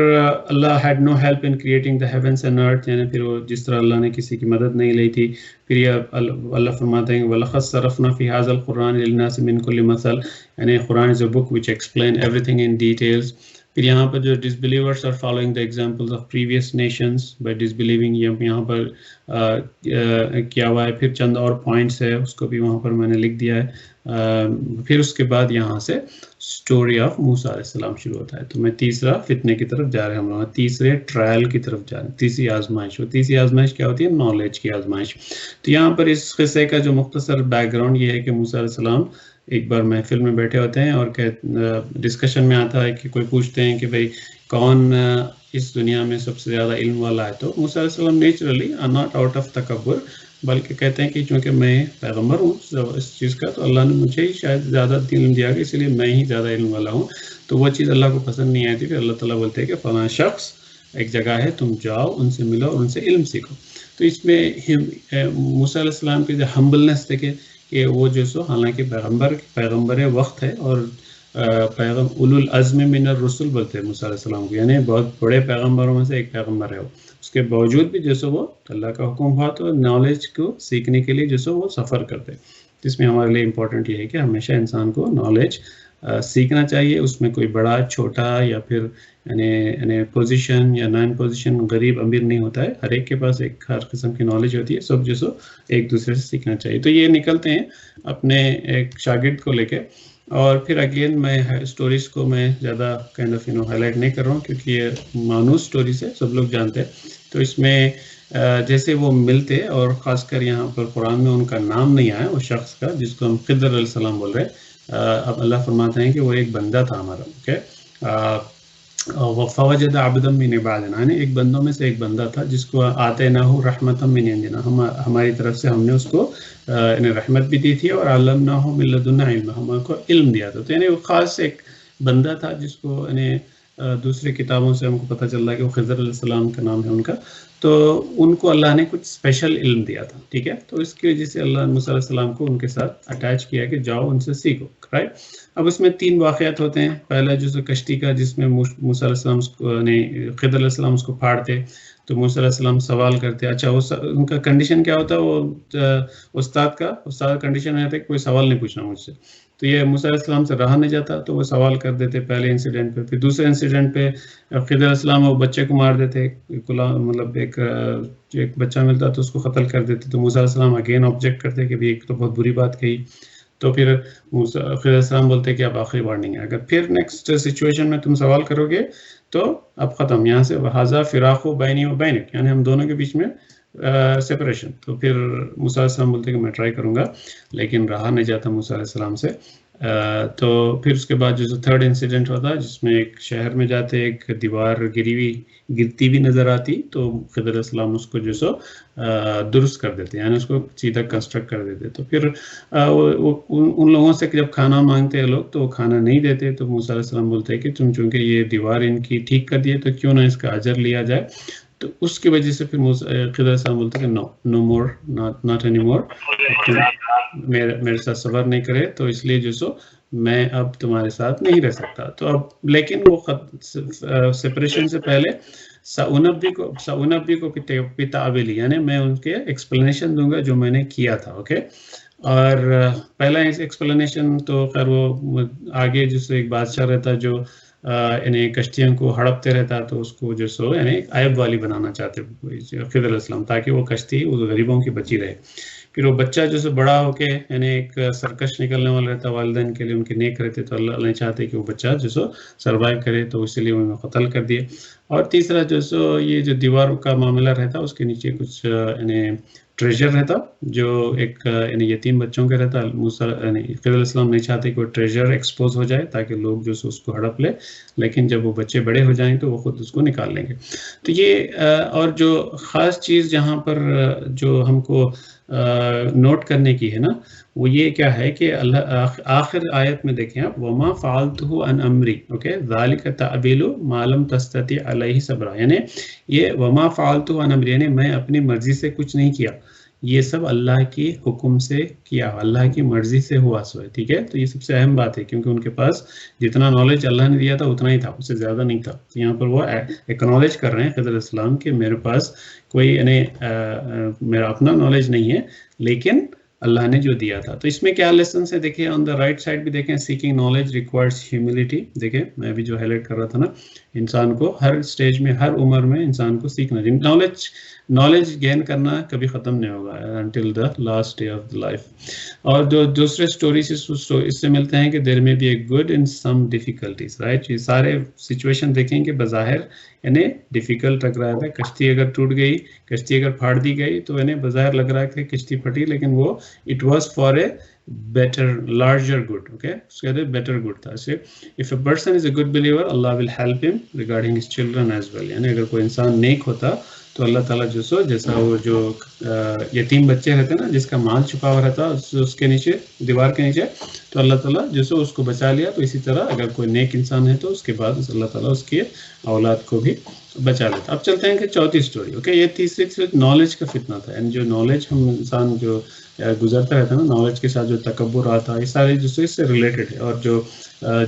اللہ had no help in creating the heavens and earth، یعنی پھر وہ جس طرح اللہ نے کسی کی مدد نہیں لی تھی. پھر یہ اللہ فرماتے ہیں وَلَقَدْ صَرَفْنَا فِي هَذَا الْقُرْآنِ لِلنَّاسِ مِنْ كُلِّ مَثَلٍ، یعنی قرآن is a book which explain everything in details. پھر یہاں پر جو disbelievers are following the examples of previous nations by disbelieving، یہاں پر کیا ہوا ہے. پھر چند اور پوائنٹس ہے، اس کو بھی وہاں پر میں نے لکھ دیا ہے. پھر اس کے بعد یہاں سے سٹوری آف موسیٰ علیہ السلام شروع ہوتا ہے. تو میں تیسرا فتنے کی طرف جا رہے ہیں، ہم لوگ تیسرے ٹرائل کی طرف جا رہے ہیں، تیسری آزمائش. وہ تیسری آزمائش کیا ہوتی ہے؟ نالج کی آزمائش. تو یہاں پر اس قصے کا جو مختصر بیک گراؤنڈ یہ ہے کہ موسیٰ علیہ السلام ایک بار محفل میں بیٹھے ہوتے ہیں، اور ڈسکشن میں آتا ہے کہ کوئی پوچھتے ہیں کہ بھئی کون اس دنیا میں سب سے زیادہ علم والا ہے. تو موسیٰ علیہ السلام نیچرلی ناٹ آؤٹ آف تکبر بلکہ کہتے ہیں کہ چونکہ میں پیغمبر ہوں اس چیز کا تو اللہ نے مجھے ہی شاید زیادہ علم دیا کہ اس لیے میں ہی زیادہ علم والا ہوں. تو وہ چیز اللہ کو پسند نہیں آئی تھی. پھر اللہ تعالیٰ بولتے ہیں کہ فلاں شخص ایک جگہ ہے, تم جاؤ ان سے ملو اور ان سے علم سیکھو. تو اس میں موسیٰ علیہ السلام کی جو ہمبلنس دیکھے کہ وہ جو سو حالانکہ پیغمبر وقت ہے اور اولو العزم من الرسل بولتے ہیں موسیٰ علیہ السلام کو, یعنی بہت بڑے پیغمبروں میں سے ایک پیغمبر ہے وہ. اس کے باوجود بھی جو سو وہ اللہ کا حکم ہوا تو نالج کو سیکھنے کے لیے جو سو وہ سفر کرتے. جس میں ہمارے لیے امپورٹنٹ یہ ہے کہ ہمیشہ انسان کو نالج سیکھنا چاہیے. اس میں کوئی بڑا چھوٹا یا پھر یعنی پوزیشن یا نان پوزیشن غریب امیر نہیں ہوتا ہے. ہر ایک کے پاس ایک ہر قسم کی نالج ہوتی ہے. سب جو سو ایک دوسرے سے سیکھنا چاہیے. تو یہ نکلتے ہیں اپنے ایک شاگرد کو لے کے. اور پھر اگین میں اسٹوریز کو میں زیادہ کائنڈ آف ہائی لائٹ نہیں کر رہا ہوں کیونکہ یہ مانوس اسٹوریز ہے, سب لوگ جانتے ہیں. تو اس میں جیسے وہ ملتے اور خاص کر یہاں پر قرآن میں ان کا نام نہیں آیا اس شخص کا جس کو ہم خضر علیہ السلام بول رہے ہیں. اب اللہ فرماتے ہیں کہ وہ ایک بندہ تھا ہمارا. اوکے, فوجد عبدا من عبادنا, یعنی ایک بندوں میں سے ایک بندہ تھا جس کو آتیناہ رحمتا من عندنا, ہماری طرف سے ہم نے اس کو رحمت بھی دی تھی اور علمناہ من لدنا علم, ہم کو علم دیا تھا. تو یعنی وہ خاص ایک بندہ تھا جس کو یعنی دوسری کتابوں سے ہم کو پتہ چل رہا ہے کہ وہ خضر علیہ السلام کا نام ہے ان کا. تو ان کو اللہ نے کچھ اسپیشل علم دیا تھا. ٹھیک ہے, تو اس کی وجہ سے اللہ موسیٰ علیہ السلام کو ان کے ساتھ اٹیچ کیا کہ جاؤ ان سے سیکھو. رائٹ, اب اس میں 3 واقعات ہوتے ہیں. پہلا جو کشتی کا جس میں موسیٰ علیہ السلام خضر علیہ السلام اس کو پھاڑتے تو موسیٰ علیہ السلام سوال کرتے. اچھا ان کا کنڈیشن کیا ہوتا ہے, وہ استاد کنڈیشن رہتا ہے کہ کوئی سوال نہیں پوچھنا مجھ سے. تو یہ موسیٰ علیہ السلام سے رہا نہیں جاتا تو وہ سوال کر دیتے پہلے انسیڈنٹ پہ. پھر دوسرے انسیڈنٹ پہ خضر علیہ السلام وہ بچے کو مار دیتے, مطلب ایک بچہ ملتا تو اس کو قتل کر دیتے. تو موسیٰ علیہ السلام اگین آبجیکٹ کرتے کہ ایک تو بہت بری بات کہی. تو پھر خضر علیہ السلام بولتے کہ اب آخری وارننگ ہے, اگر پھر نیکسٹ سچویشن میں تم سوال کرو گے تو اب ختم, یہاں سے وہذا فراق بینی و بینک, یعنی ہم دونوں کے بیچ میں سپریشن. تو پھر موسیٰ علیہ السلام بولتے کہ میں ٹرائی کروں گا, لیکن رہا نہیں جاتا موسیٰ علیہ السلام سے. تو پھر اس کے بعد جو تھرڈ انسیڈنٹ ہوتا ہے جس میں ایک شہر میں جاتے ایک دیوار گرتی بھی نظر آتی تو خضر علیہ السلام اس کو جو سو درست کر دیتے, یعنی اس کو سیدھا کنسٹرکٹ کر دیتے. تو پھر ان لوگوں سے جب کھانا مانگتے ہیں لوگ تو وہ کھانا نہیں دیتے. تو موسیٰ علیہ السلام بولتے ہیں کہ تم چونکہ یہ دیوار ان کی ٹھیک کر دیے تو کیوں نہ اس کا اجر لیا جائے. تو اس کی وجہ سے پھر خضر علیہ السلام بولتے ہیں کہ نو مور, ناٹ اینی مور, میرے ساتھ صبر نہیں کرے تو اس لیے جو سو میں اب تمہارے ساتھ نہیں رہ سکتا. تو اب لیکن وہ سپریشن سے پہلے سأنبئکم بتأویلہ, یعنی میں ان کے ایکسپلینیشن دوں گا جو میں نے کیا تھا. اوکے, اور پہلا ایکسپلینیشن تو خیر وہ آگے جس سے ایک بادشاہ رہتا جو یعنی کشتیوں کو ہڑپتے رہتا تو اس کو جو سو یعنی عیب والی بنانا چاہتے خضر علیہ السلام تاکہ وہ کشتی اس غریبوں کی بچی رہے. پھر وہ بچہ جو سو بڑا ہو کے یعنی ایک سرکش نکلنے والا رہتا والدین کے لیے ان کے نیک رہتے تو اللہ نہیں چاہتے کہ وہ بچہ جو سو سروائیو کرے تو اسی لیے انہوں نے قتل کر دیے. اور تیسرا جو سو یہ جو دیوار کا معاملہ رہتا اس کے نیچے کچھ یعنی ٹریجر رہتا جو ایک یعنی یتیم بچوں کا رہتا. خضر علیہ السلام نہیں چاہتے کہ وہ ٹریجر ایکسپوز ہو جائے تاکہ لوگ جو اس کو ہڑپ لے, لیکن جب وہ بچے بڑے ہو جائیں تو وہ خود اس کو نکال لیں گے. تو یہ اور جو خاص چیز جہاں پر جو ہم کو نوٹ کرنے کی ہے نا وہ یہ کیا ہے کہ اللہ آخر آیت میں دیکھیں آپ وما فعلتہ عن امری. اوکے, ذالک تعبیل ما لم تستطع علیہ صبرا, یعنی یہ وما فعلتہ عن امری یعنی میں اپنی مرضی سے کچھ نہیں کیا, یہ سب اللہ کی حکم سے کیا, اللہ کی مرضی سے ہوا سو ہے. ٹھیک ہے, تو یہ سب سے اہم بات ہے کیونکہ ان کے پاس جتنا نالج اللہ نے دیا تھا اتنا ہی تھا, اس سے زیادہ نہیں تھا. تو یہاں پر وہ ایکنالج کر رہے ہیں خضر علیہ السلام کہ میرے پاس کوئی یعنی میرا اپنا نالج نہیں ہے لیکن اللہ نے جو دیا تھا. تو اس میں کیا لیسنس ہے دیکھیں, آن دا رائٹ سائڈ بھی دیکھیں سیکنگ نالج ریکوائرز ہیوملٹی. دیکھیں میں بھی جو ہائی لائٹ کر رہا تھا نا, انسان کو ہر اسٹیج میں ہر عمر میں انسان کو سیکھنا چاہیے. نالج گین کرنا کبھی ختم نہیں ہوگا until the last day of the life. اور جو دوسرے اسٹوریز اس سے ملتے ہیں کہ دیر میں be a good in some difficulties. Right, یہ سارے سچویشن دیکھیں کہ بظاہر یعنی ڈیفیکلٹ لگ رہا تھا. کشتی اگر ٹوٹ گئی, کشتی اگر پھاڑ دی گئی تو یعنی بظاہر لگ رہا ہے کہ کشتی پھٹی, لیکن وہ it was for a better larger good. Okay, اس کے بیٹر گڈ تھا. If a person is a good believer Allah will help him regarding his children as well. یعنی اگر کوئی انسان نیک ہوتا تو اللہ تعالیٰ جو سو جیسا وہ جو یتیم بچے رہتے ہیں نا جس کا مال چھپا ہوا رہتا اس کے نیچے دیوار کے نیچے، تو اللہ تعالیٰ جو سو اس کو بچا لیا. تو اسی طرح اگر کوئی نیک انسان ہے تو اس کے بعد اللہ تعالیٰ اس کی اولاد کو بھی بچا لیتا. اب چلتے ہیں کہ چوتھی اسٹوری. اوکے، یہ تیسری نالج کا فتنہ تھا. یعنی جو نالج ہم انسان جو گزرتا رہتا ہے نا، نالج کے ساتھ جو تکبر آتا ہے، یہ سارے جو اس سے ریلیٹڈ ہے. اور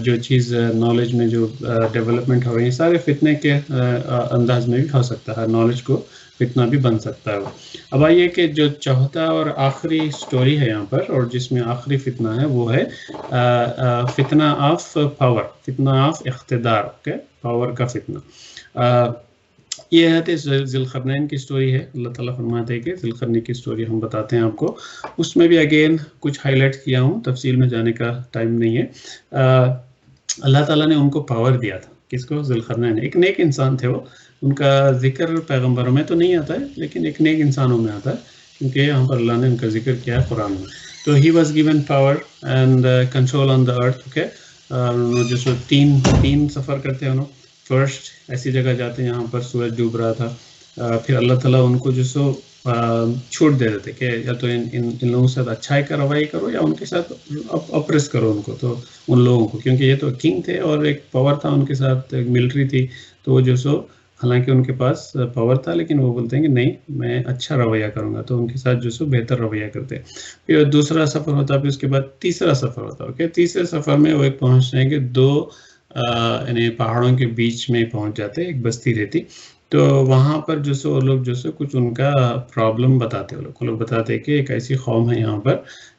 جو چیز نالج میں جو ڈیولپمنٹ ہو رہی ہے، سارے فتنے کے انداز میں بھی ہو سکتا ہے. نالج کو فتنہ بھی بن سکتا ہے وہ. اب آئیے کہ جو چوتھا اور آخری اسٹوری ہے یہاں پر، اور جس میں آخری فتنہ ہے وہ ہے فتنہ آف پاور، فتنہ آف اقتدار. اوکے، پاور کا فتنہ. یہ ہے ذوالقرنین کی اسٹوری ہے. اللہ تعالیٰ فرماتے ہیں کہ ذوالقرنین کی اسٹوری ہم بتاتے ہیں آپ کو. اس میں بھی اگین کچھ ہائی لائٹ کیا ہوں، تفصیل میں جانے کا ٹائم نہیں ہے. اللہ تعالیٰ نے ان کو پاور دیا تھا. کس کو؟ ذوالقرنین. ایک نیک انسان تھے وہ. ان کا ذکر پیغمبروں میں تو نہیں آتا ہے، لیکن ایک نیک انسانوں میں آتا ہے، کیونکہ یہاں پر اللہ نے ان کا ذکر کیا ہے قرآن میں. تو he was given power and control on the earth. Okay, جو سو تین سفر کرتے ہیں. فرسٹ ایسی جگہ جاتے ہیں جہاں پر سورج ڈوب رہا تھا. پھر اللہ تعالیٰ ان کو جو سو چھوٹ دے دیتے کہ یا تو ان لوگوں کے ساتھ اچھائی کا رویہ کرو یا ان کے ساتھ اپریس کرو ان کو. تو ان لوگوں کو، کیونکہ یہ تو کنگ تھے اور ایک پاور تھا ان کے ساتھ، ایک ملٹری تھی. تو وہ جو سو حالانکہ ان کے پاس پاور تھا، لیکن وہ بولتے ہیں کہ نہیں، میں اچھا رویہ کروں گا. تو ان کے ساتھ جو سو بہتر رویہ کرتے. پھر دوسرا سفر ہوتا، پھر اس کے بعد تیسرا سفر ہوتا. اوکے، تیسرے سفر میں وہ ایک پہنچتے ہیں کہ دو یعنی پہاڑوں کے بیچ میں پہنچ جاتے، ایک بستی رہتی. تو وہاں پر جو سو لوگ جو سو کچھ ان کا پرابلم بتاتے. وہ لوگ بتاتے کہ ایک ایسی قوم ہے یہاں پر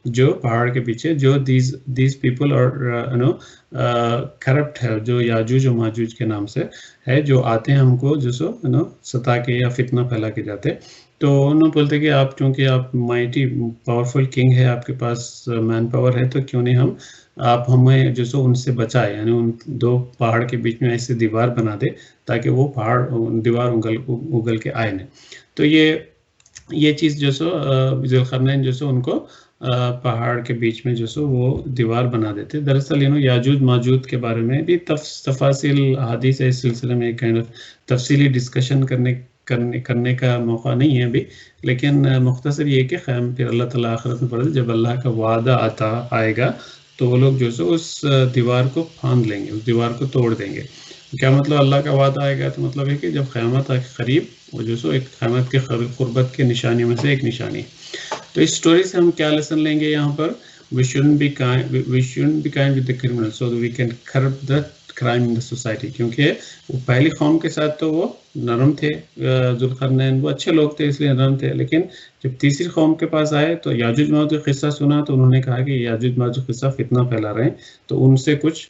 جو پہاڑ کے پیچھے، جو دیز پیپل اور کرپٹ ہے، جو یاجوج و ماجوج کے نام سے ہے، جو آتے ہیں ہم کو جو سو ستا کے یا فتنہ پھیلا کے جاتے. تو انہوں بولتے کہ آپ چونکہ آپ مائٹی پاورفل کنگ ہے، آپ کے پاس مین پاور ہے، تو کیوں نہیں آپ ہمیں جو سو ان سے بچائے. یعنی ان دو پہاڑ کے بیچ میں ایسے دیوار بنا دے تاکہ وہ دیوار اگل کے آئے نہیں. تو یہ چیز جو سو ذوالقرنین جو سو ان کو پہاڑ کے بیچ میں جو سو وہ دیوار بنا دیتے. دراصل یاجوج ماجوج کے بارے میں بھی تفاصیل احادیث ہے. اس سلسلے میں کائنڈ آف تفصیلی ڈسکشن کرنے کا موقع نہیں ہے ابھی، لیکن مختصر یہ کہ خیم پھر اللہ تعالیٰ آخرت میں پڑھتے جب اللہ کا وعدہ آئے گا تو وہ لوگ جو سو اس دیوار کو پھاند لیں گے، اس دیوار کو توڑ دیں گے. کیا مطلب اللہ کا وعدہ آئے گا؟ تو مطلب ہے کہ جب قیامت قریب، وہ جو سو ایک قیامت کے قربت کے نشانی میں سے ایک نشانی ہے. تو اس سٹوری سے ہم کیا لیسن لیں گے یہاں پر؟ we shouldn't be kind with the criminals so that we can curb the crime in the society. کیونکہ وہ پہلی قوم کے ساتھ تو وہ نرم تھے، ذوالقرنین وہ اچھے لوگ تھے اس لیے نرم تھے، لیکن جب تیسری قوم کے پاس آئے تو یاجوج ماجوج کا قصہ سنا تو انہوں نے کہا کہ یاجوج ماجوج قصہ فتنہ پھیلا رہے ہیں، تو ان سے کچھ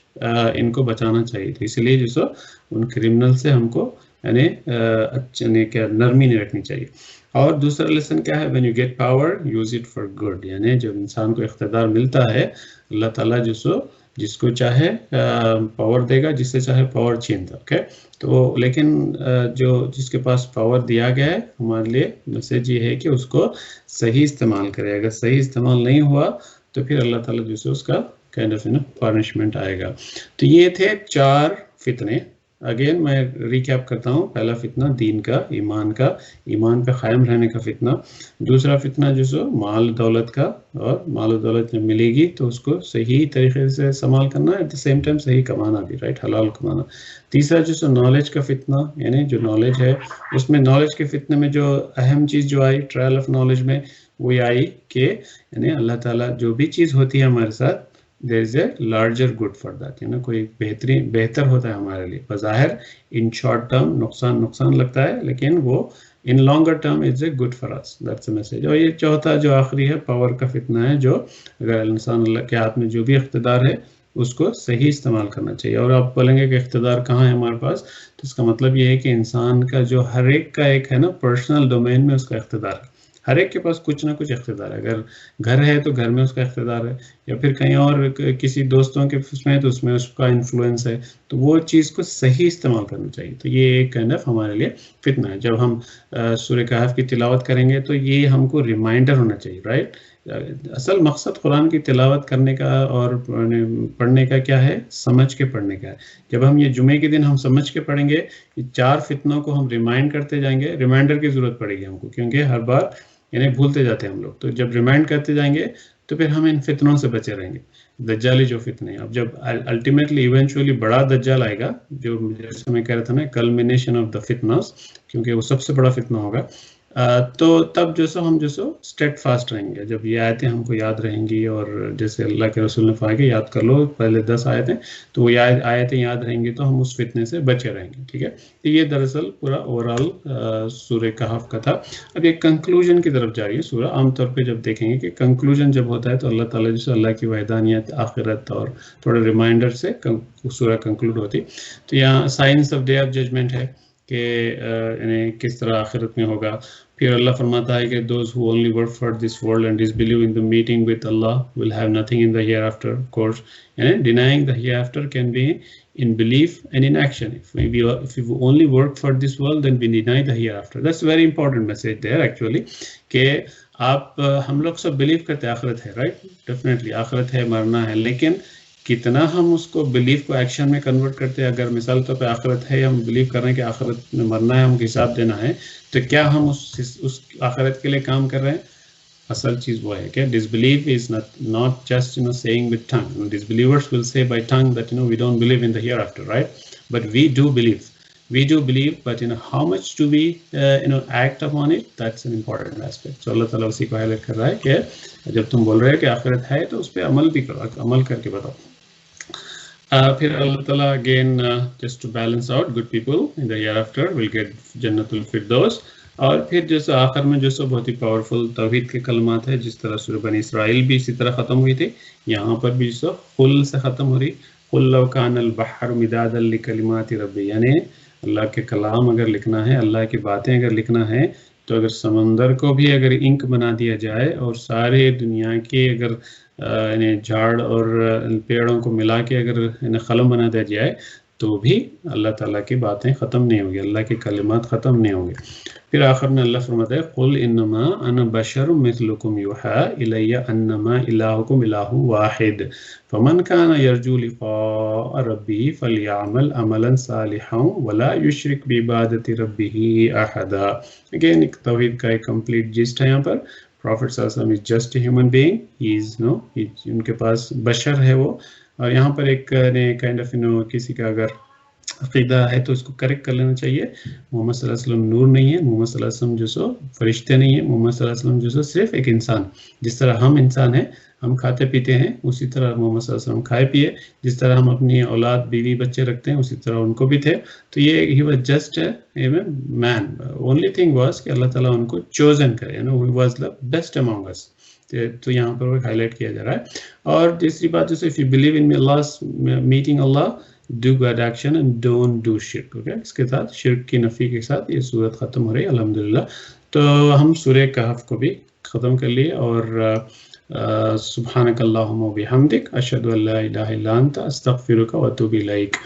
ان کو بچانا چاہیے. تو اس لیے جو سو ان کرمنل سے ہم کو یعنی کیا نرمی نہیں رکھنی چاہیے. اور دوسرا لیسن کیا ہے؟ when you get power use it for good. یعنی جب انسان کو اقتدار ملتا ہے، اللہ تعالیٰ جو سو جس کو چاہے پاور دے گا، جس سے چاہے پاور چھینتا. اوکے، تو لیکن جس کے پاس پاور دیا گیا ہے، ہمارے لیے میسج یہ ہے کہ اس کو صحیح استعمال کرے. اگر صحیح استعمال نہیں ہوا تو پھر اللہ تعالیٰ جو سو اس کا کائنڈ آف پنشمنٹ آئے گا. تو یہ تھے 4 فتنے. اگین میں ریکیپ کرتا ہوں. پہلا فتنہ دین کا، ایمان پہ قائم رہنے کا فتنہ. دوسرا فتنہ جو سو مال دولت کا، اور مال و دولت جب ملے گی تو اس کو صحیح طریقے سے استعمال کرنا، ایٹ دا سیم ٹائم صحیح کمانا بھی، رائٹ، حلال کمانا. تیسرا جو سو نالج کا فتنہ، یعنی جو نالج ہے اس میں، نالج کے فتنے میں جو اہم چیز جو آئی ٹرائل آف نالج میں، وہ آئی کہ یعنی اللہ تعالیٰ جو بھی چیز ہوتی ہے ہمارے ساتھ، there is a larger good for that. کوئی بہتر ہوتا ہے ہمارے لیے. بظاہر ان شارٹ ٹرم نقصان لگتا ہے، لیکن وہ in longer term is a good for us. That's a message. اور یہ چوتھا جو آخری ہے پاور کا فتنہ ہے، جو اگر انسان اللہ کے ہاتھ میں جو بھی اقتدار ہے اس کو صحیح استعمال کرنا چاہیے. اور آپ بولیں گے کہ اقتدار کہاں ہے ہمارے پاس، تو اس کا مطلب یہ ہے کہ انسان کا جو ہر ایک کا ایک ہے پرسنل ڈومین میں اس کا اقتدار ہے. ہر ایک کے پاس کچھ نہ کچھ اقتدار ہے. اگر گھر ہے تو گھر میں اس کا اقتدار ہے، یا پھر کہیں اور کسی دوستوں کے اس میں تو اس میں اس کا انفلوئنس ہے. تو وہ چیز کو صحیح استعمال کرنا چاہیے. تو یہ ایک کائنڈ آف ہمارے لیے فتنہ ہے. جب ہم سورہ کہف کی تلاوت کریں گے تو یہ ہم کو ریمائنڈر ہونا چاہیے، رائٹ، اصل مقصد قرآن کی تلاوت کرنے کا اور پڑھنے کا کیا ہے؟ سمجھ کے پڑھنے کا ہے. جب ہم یہ جمعے کے دن ہم سمجھ کے پڑھیں گے، یہ 4 فتنوں کو ہم ریمائنڈ کرتے جائیں گے. ریمائنڈر کی ضرورت پڑے گی ہم کو، کیونکہ ہر بار یعنی بھولتے جاتے ہیں ہم لوگ. تو جب ریمائنڈ کرتے جائیں گے تو پھر ہم ان فتنوں سے بچے رہیں گے، دجالی جو فتنے ہیں. اب جب الٹیمیٹلی ایونچولی بڑا دجال آئے گا، جو جیسے میں کہہ رہا تھا نا کلمینیشن آف دا فتنس، کیونکہ وہ سب سے بڑا فتنہ ہوگا، تو تب جو سو ہم جو سو اسٹیٹ فاسٹ رہیں گے. جب یہ آیتیں ہم کو یاد رہیں گی، اور جیسے اللہ کے رسول نے فرمایا کہ یاد کر لو پہلے 10 آیتیں، تو وہ آیتیں یاد رہیں گی تو ہم اس فتنے سے بچے رہیں گے. ٹھیک ہے، تو یہ دراصل پورا اوور آل سورہ کہف کا تھا. اب ایک کنکلوژن کی طرف جا رہی ہے سورہ. عام طور پہ جب دیکھیں گے کہ کنکلوژن جب ہوتا ہے تو اللہ تعالیٰ جیسے اللہ کی وحدانیت، آخرت اور تھوڑے ریمائنڈر سے سورہ کنکلوڈ ہوتی. تو یہاں signs of day of judgment ہے کہ یعنی کس طرح آخرت میں ہوگا. پھر اللہ فرماتا ہے کہ those who only work for this world and disbelieve in the meeting with Allah will have nothing in the hereafter. Of course, and denying the hereafter can be in belief and in action. If we only work for this world, then we deny the hereafter. That's a very important message there actually. کہ آپ ہم لوگ سب blue کرتے ہیں آخرت ہے، right? Definitely آخرت ہے، مرنا ہے، لیکن کتنا ہم اس کو بلیف کو ایکشن میں کنورٹ کرتے ہیں. اگر مثال طور پہ آخرت ہے، ہم بلیو کر رہے ہیں کہ آخرت میں مرنا ہے، ہم کو حساب دینا ہے، تو کیا ہم اس آخرت کے لیے کام کر رہے ہیں؟ اصل چیز وہ ہے کہ disbelief is not just saying with tongue. Disbelievers will say by tongue that we don't believe in the hereafter, right? But we do believe. We do believe, but how much do we act upon it? That's an important aspect. So اللہ تعالیٰ اسی کو highlight کر رہا ہے کہ جب تم بول رہے ہو کہ آخرت ہے تو اس پہ عمل بھی کرو، عمل کر کے بتاؤ. پھر اللہ تعالیٰ again just to balance out, good people in the hereafter will get جنت الفردوس. اور پھر جیسے آخر میں جو سو بہت ہی پاورفل توحید کے کلمات ہے، جس طرح سورہ بنی اسرائیل بھی اسی طرح ختم ہوئی تھی، یہاں پر بھی جو قل سے ختم ہو رہی. قل لو کان البحر مدادا لکلمات ربی، یعنی اللہ کے کلام اگر لکھنا ہے، اللہ کی باتیں اگر لکھنا ہے، تو اگر سمندر کو بھی اگر انک بنا دیا جائے اور سارے دنیا کے اگر یعنی جھاڑ اور پیڑوں کو ملا کے اگر قلم بنا دیا جائے تو بھی اللہ تعالیٰ کی باتیں ختم نہیں ہوگی، اللہ کے کلمات ختم نہیں ہوں گے. پھر آخر میں اللہ فرماتا ہے قل انما انا بشر مثلکم یوحی الی انما الہکم الہ واحد فمن کان یرجو لقاء ربہ فلیعمل عملا صالحا ولا یشرک بعبادۃ ربہ احدا. اگین ایک توحید کا ایک کمپلیٹ جسٹ ہے یہاں پر. Prophet صلی اللہ علیہ وسلم is just a human being. ان کے پاس بشر ہے وہ. اور یہاں پر ایک کائنڈ آف کسی کا اگر عقیدہ ہے تو اس کو کریکٹ کر لینا چاہیے. محمد صلی اللہ علیہ وسلم نور نہیں ہے، محمد صلی اللہ علیہ وسلم جو سو فرشتے نہیں ہیں، محمد صلی اللہ علیہ وسلم جو سو صرف ایک انسان. جس طرح ہم انسان ہیں، ہم کھاتے پیتے ہیں، اسی طرح محمد صلی اللہ علیہ وسلم کھائے پیے. جس طرح ہم اپنی اولاد بیوی بچے رکھتے ہیں، اسی طرح ان کو بھی تھے. تو یہ ہی was just a man. Only thing was کہ اللہ تعالیٰ ان کو چوزن کرے، he was the best among us. تو یہاں پر وہ ہائی لائٹ کیا جا رہا ہے. اور تیسری بات جیسے if you believe in Allah's meeting Allah, do good action and don't do shirk. Okay? اس کے ساتھ شرک کی نفی کے ساتھ یہ صورت ختم ہو رہی ہے الحمدللہ. تو ہم سورہ کہف کو بھی ختم کر لیے. اور سبحانک اللہم و بحمدک اشہد ان لا الہ الا انت استغفرک و اتوب الیک.